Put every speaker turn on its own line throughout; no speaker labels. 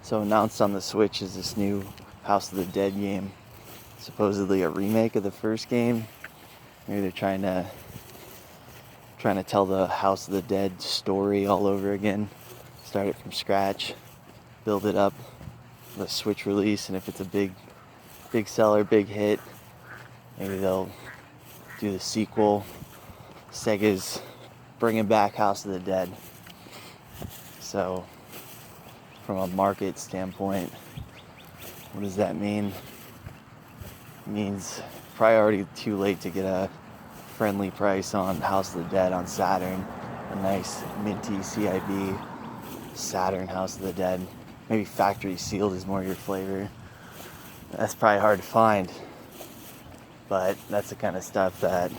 So announced on the Switch is this new House of the Dead game. Supposedly a remake of the first game. Maybe they're trying to tell the House of the Dead story all over again. Start it from scratch, build it up, the Switch release, and if it's a big seller, big hit, maybe they'll do the sequel. Sega's bringing back House of the Dead. So, from a market standpoint, what does that mean? It means probably already too late to get a friendly price on House of the Dead on Saturn. A nice minty CIB Saturn House of the Dead. Maybe factory sealed is more your flavor. That's probably hard to find. But that's the kind of stuff that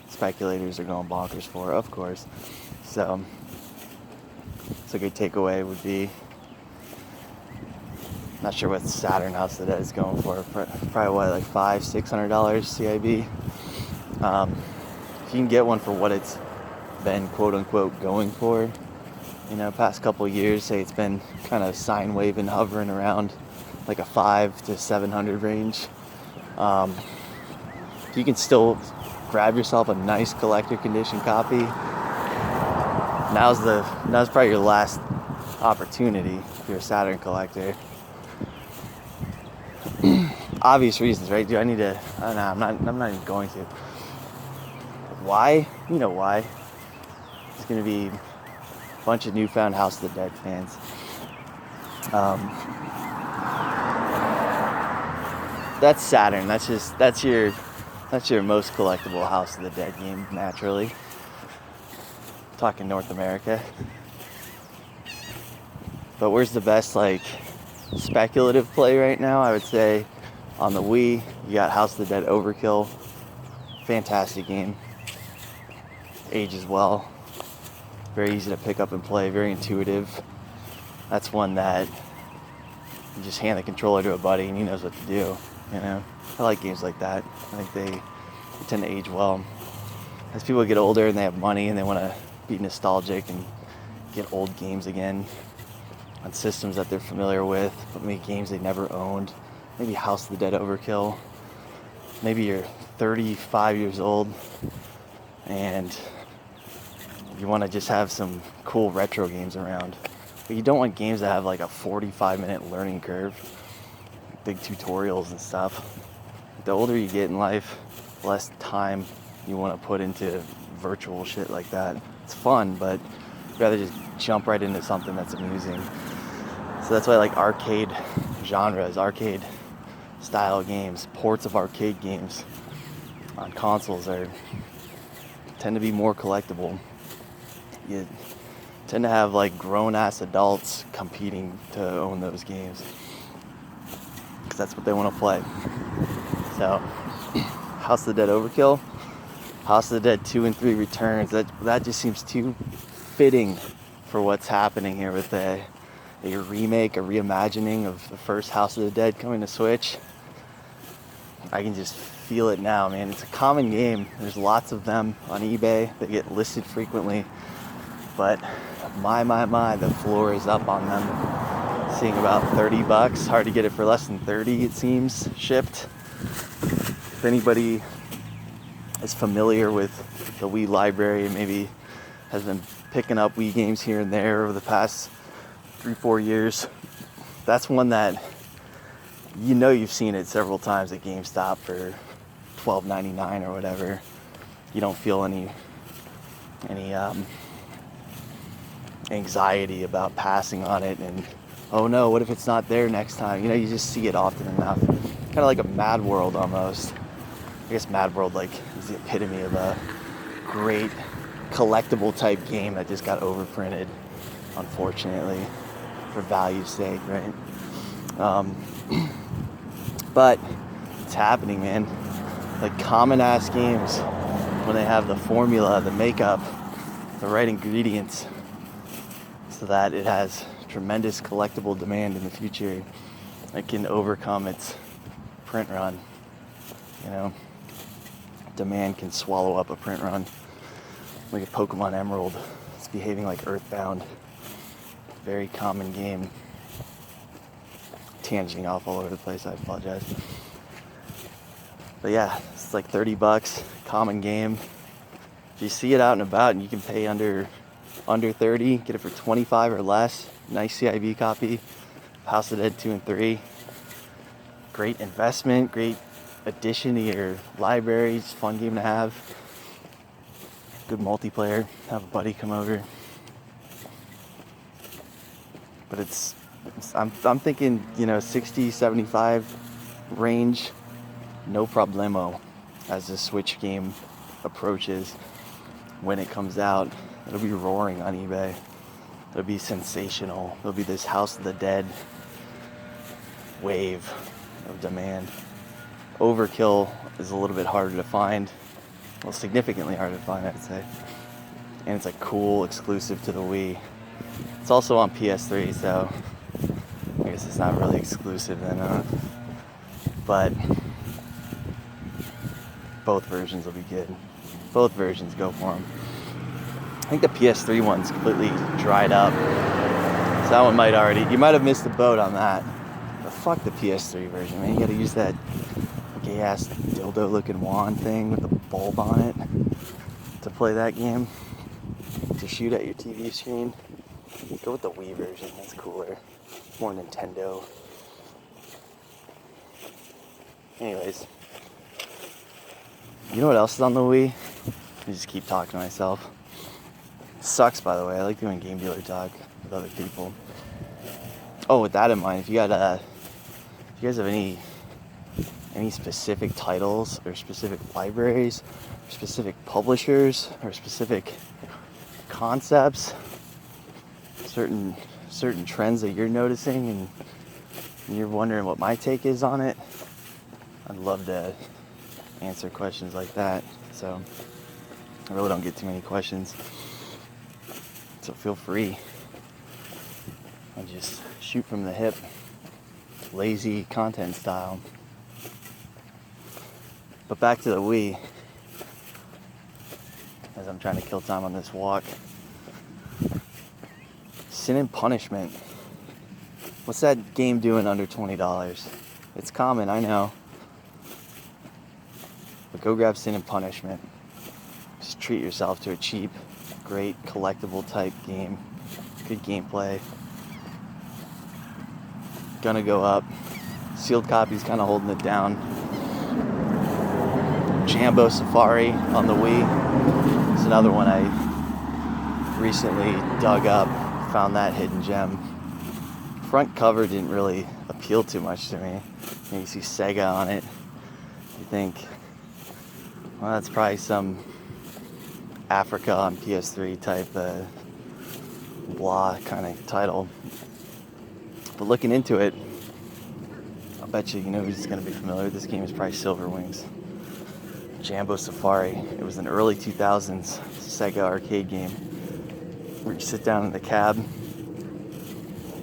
speculators are going bonkers for, of course. So a good takeaway would be, not sure what Saturn House of the Dead is going for. Probably what, like $500-$600 CIB. If you can get one for what it's been quote unquote going for, past couple of years, say it's been kind of sine waving, hovering around like a 500 to 700 range. You can still grab yourself a nice collector condition copy. Now's probably your last opportunity if you're a Saturn collector. Obvious reasons, right? I'm not even going to. Why? You know why. There's going to be a bunch of newfound House of the Dead fans. That's Saturn. That's your most collectible House of the Dead game, naturally. Talking North America. But where's the best speculative play right now? I would say on the Wii, you got House of the Dead Overkill. Fantastic game. Ages well. Very easy to pick up and play, very intuitive. That's one that you just hand the controller to a buddy and he knows what to do. I like games like that. I think they tend to age well. As people get older and they have money and they want to be nostalgic and get old games again on systems that they're familiar with, but maybe games they never owned. Maybe House of the Dead Overkill. Maybe you're 35 years old and you want to just have some cool retro games around. But you don't want games that have like a 45-minute learning curve, big tutorials and stuff. The older you get in life, less time you want to put into virtual shit like that. It's fun, but I'd rather just jump right into something that's amusing. So that's why I like arcade genres, arcade style games, ports of arcade games on consoles tend to be more collectible. You tend to have grown-ass adults competing to own those games because that's what they want to play. So, House of the Dead Overkill, House of the Dead 2 and 3 Returns, that just seems too fitting for what's happening here with a remake, a reimagining of the first House of the Dead coming to Switch. I can just feel it now, man. It's a common game. There's lots of them on eBay. They get listed frequently. But my, the floor is up on them. Seeing about $30. Hard to get it for less than 30, it seems, shipped. If anybody is familiar with the Wii library and maybe has been picking up Wii games here and there over the past 3-4 years, that's one that you've seen it several times at GameStop for $12.99 or whatever. You don't feel any anxiety about passing on it and, oh no, what if it's not there next time? You just see it often enough. Kind of like a Mad World almost. I guess Mad World is the epitome of a great collectible type game that just got overprinted, unfortunately, for value's sake, right? But it's happening, man. Common ass games, when they have the formula, the makeup, the right ingredients, so that it has tremendous collectible demand in the future, it can overcome its print run. Demand can swallow up a print run. Like a Pokemon Emerald, it's behaving like Earthbound. Very common game. tangenting off all over the place, I apologize. But yeah, it's like $30, common game. If you see it out and about and you can pay under 30, get it for 25 or less. Nice CIB copy. House of the Dead 2 and 3. Great investment, great addition to your library. It's a fun game to have. Good multiplayer. Have a buddy come over. But I'm thinking, 60, 75 range, no problemo as the Switch game approaches. When it comes out, it'll be roaring on eBay. It'll be sensational. There'll be this House of the Dead wave of demand. Overkill is a little bit harder to find. Well, significantly harder to find, I'd say. And it's a cool exclusive to the Wii. It's also on PS3, so I guess it's not really exclusive then, but both versions will be good. Both versions, go for them. I think the PS3 one's completely dried up, so that one you might have missed the boat on that. But fuck the PS3 version, man. You gotta use that gay-ass dildo-looking wand thing with a bulb on it to play that game, to shoot at your TV screen. Go with the Wii version, that's cooler. More Nintendo. Anyways. You know what else is on the Wii? I just keep talking to myself. It sucks, by the way. I like doing game dealer talk with other people. Oh, with that in mind, if you guys have any specific titles or specific libraries, or specific publishers, or specific concepts, certain trends that you're noticing and you're wondering what my take is on it, I'd love to answer questions like that. So I really don't get too many questions, so feel free. I just shoot from the hip, lazy content style. But back to the Wii, as I'm trying to kill time on this walk. Sin and Punishment. What's that game doing under $20? It's common, I know. But go grab Sin and Punishment. Just treat yourself to a cheap, great collectible type game. Good gameplay. Gonna go up. Sealed copy's kind of holding it down. Jambo Safari on the Wii. It's another one I recently dug up. Found that hidden gem. Front cover didn't really appeal too much to me. You see Sega on it. You think, well, that's probably some Africa on PS3 type blah kind of title. But looking into it, I'll bet you know who's going to be familiar with this game is probably Silver Wings. Jambo Safari. It was an early 2000s Sega arcade game where you sit down in the cab,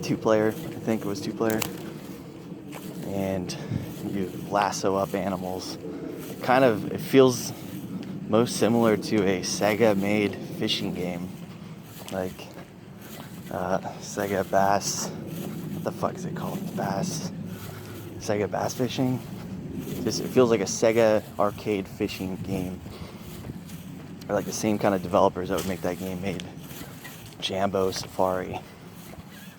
2-player, I think it was 2-player, and you lasso up animals. It feels most similar to a Sega-made fishing game, like Sega Bass. What the fuck is it called? Sega Bass Fishing. It feels like a Sega arcade fishing game, or like the same kind of developers that would make that game made Jambo Safari.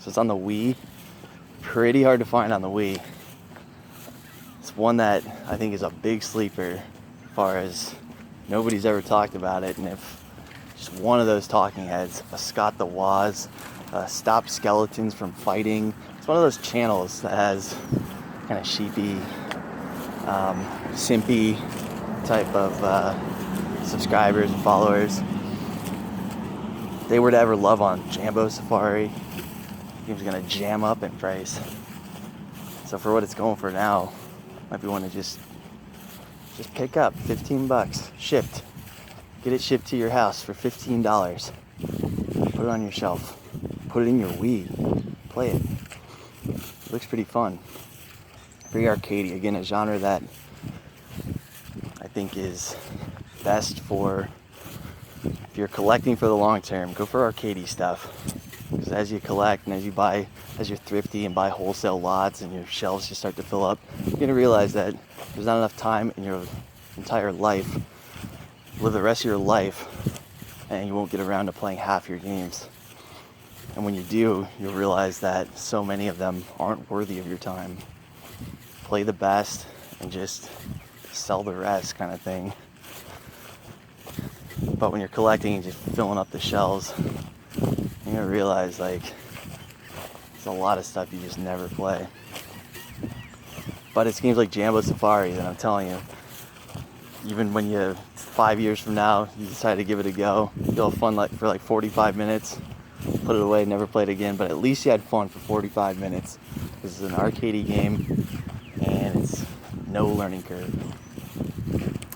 So it's on the Wii. Pretty hard to find on the Wii. It's one that I think is a big sleeper as far as nobody's ever talked about it, and if just one of those talking heads, a Scott the Woz, Stop Skeletons from Fighting. It's one of those channels that has kind of sheepy, simpy type of subscribers and followers. If they were to ever love on Jambo Safari, the game's gonna jam up in price. So for what it's going for now, might be one to just pick up. $15 shipped. Get it shipped to your house for $15. Put it on your shelf. Put it in your Wii. Play it. It looks pretty fun. Very arcadey. Again, a genre that I think is best for if you're collecting for the long term. Go for arcadey stuff. Because Because as you collect and as you're thrifty and buy wholesale lots and your shelves just start to fill up, you're going to realize that there's not enough time in your entire life, live the rest of your life, and you won't get around to playing half your games. And when you do, you'll realize that so many of them aren't worthy of your time. Play the best and just sell the rest, kind of thing. But when you're collecting and just filling up the shelves, you're gonna realize like there's a lot of stuff you just never play. But it's games like Jambo Safari that I'm telling you, even when 5 years from now you decide to give it a go, you'll have fun for like 45 minutes, put it away, never play it again, but at least you had fun for 45 minutes. This is an arcadey game and it's no learning curve.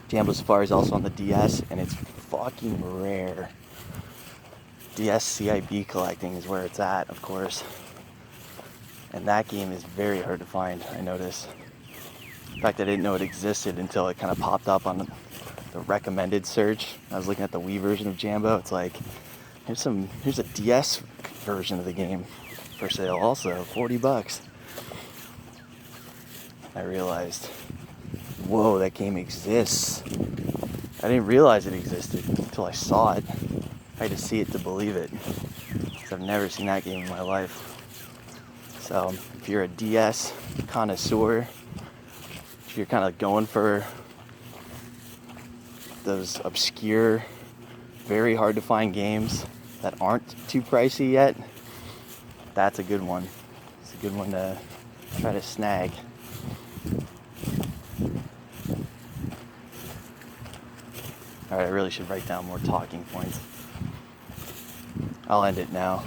Jambo Safari is also on the DS and it's fucking rare. DS CIB collecting is where it's at, of course. And that game is very hard to find, I noticed. In fact, I didn't know it existed until it kind of popped up on the recommended search. I was looking at the Wii version of Jambo. It's like, here's a DS version of the game for sale also, $40. I realized, whoa, that game exists. I didn't realize it existed until I saw it. I had to see it to believe it, because I've never seen that game in my life. So if you're a DS connoisseur, if you're kind of going for those obscure, very hard to find games that aren't too pricey yet, that's a good one. It's a good one to try to snag. Alright, I really should write down more talking points. I'll end it now.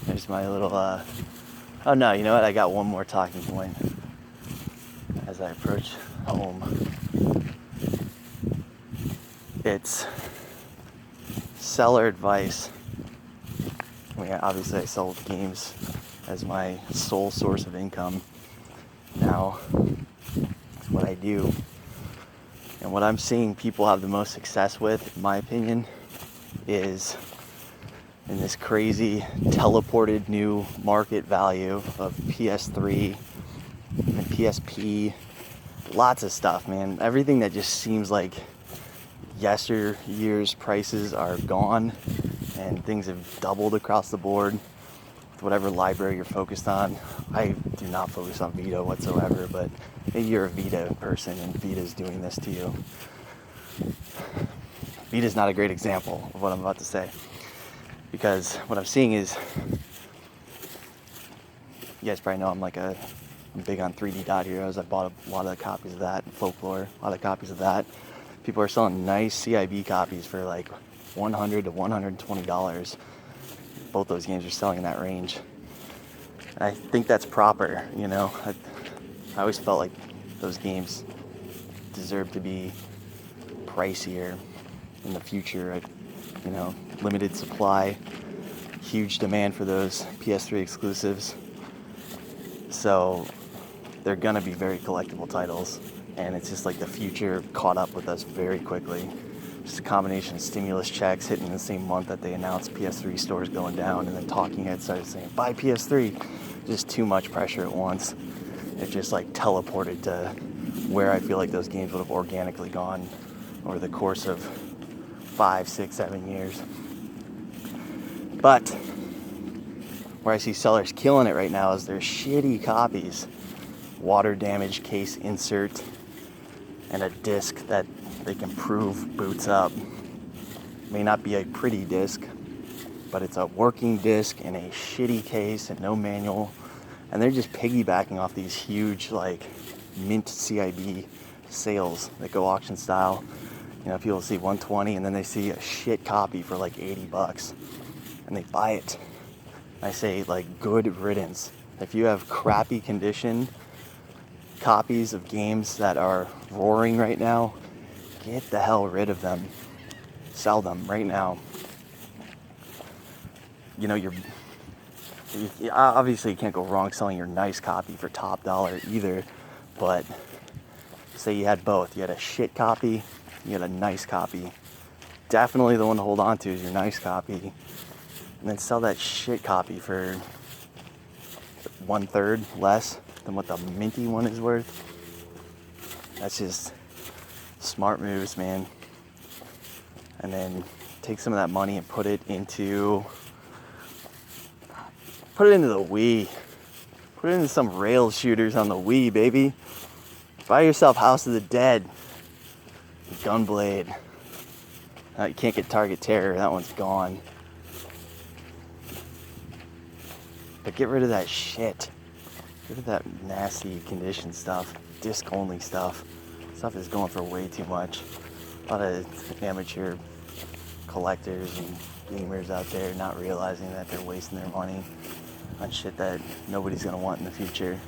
There's my little, oh no, you know what? I got one more talking point as I approach home. It's seller advice. I mean, obviously I sell games as my sole source of income. Now, it's what I do. And what I'm seeing people have the most success with, in my opinion, is in this crazy teleported new market value of PS3 and PSP. Lots of stuff, man. Everything that just seems like yesteryear's prices are gone and things have doubled across the board with whatever library you're focused on. I do not focus on Vita whatsoever, but maybe you're a Vita person and Vita's doing this to you. Vita's not a great example of what I'm about to say, because what I'm seeing is, you guys probably know I'm big on 3D Dot Heroes. I bought a lot of the copies of that, and Folklore, a lot of copies of that. People are selling nice CIB copies for like $100 to $120. Both those games are selling in that range. And I think that's proper, you know. I always felt like those games deserve to be pricier in the future. You know, limited supply, huge demand for those PS3 exclusives. So they're gonna be very collectible titles, and it's just like the future caught up with us very quickly. Just a combination of stimulus checks hitting in the same month that they announced PS3 stores going down, and then talking heads started saying, buy PS3. Just too much pressure at once. It just like teleported to where I feel like those games would have organically gone over the course of 5, 6, 7 years. But where I see sellers killing it right now is their shitty copies. Water damage case insert and a disc that they can prove boots up. May not be a pretty disc, but it's a working disc in a shitty case and no manual. And they're just piggybacking off these huge like mint CIB sales that go auction style. You know, people see 120 and then they see a shit copy for like $80 and they buy it. I say like good riddance. If you have crappy condition copies of games that are roaring right now, get the hell rid of them. Sell them right now. You know, obviously you can't go wrong selling your nice copy for top dollar either, but say you had both. You had a shit copy, you had a nice copy. Definitely the one to hold on to is your nice copy. and then sell that shit copy for 1/3 less than what the minty one is worth. That's just smart moves, man. And then take some of that money and put it into the Wii. Put it into some rail shooters on the Wii, baby. Buy yourself House of the Dead, Gunblade. You can't get Target Terror, that one's gone. But get rid of that shit. Get rid of that nasty condition stuff, disc only stuff. Stuff is going for way too much. A lot of amateur collectors and gamers out there not realizing that they're wasting their money on shit that nobody's gonna want in the future.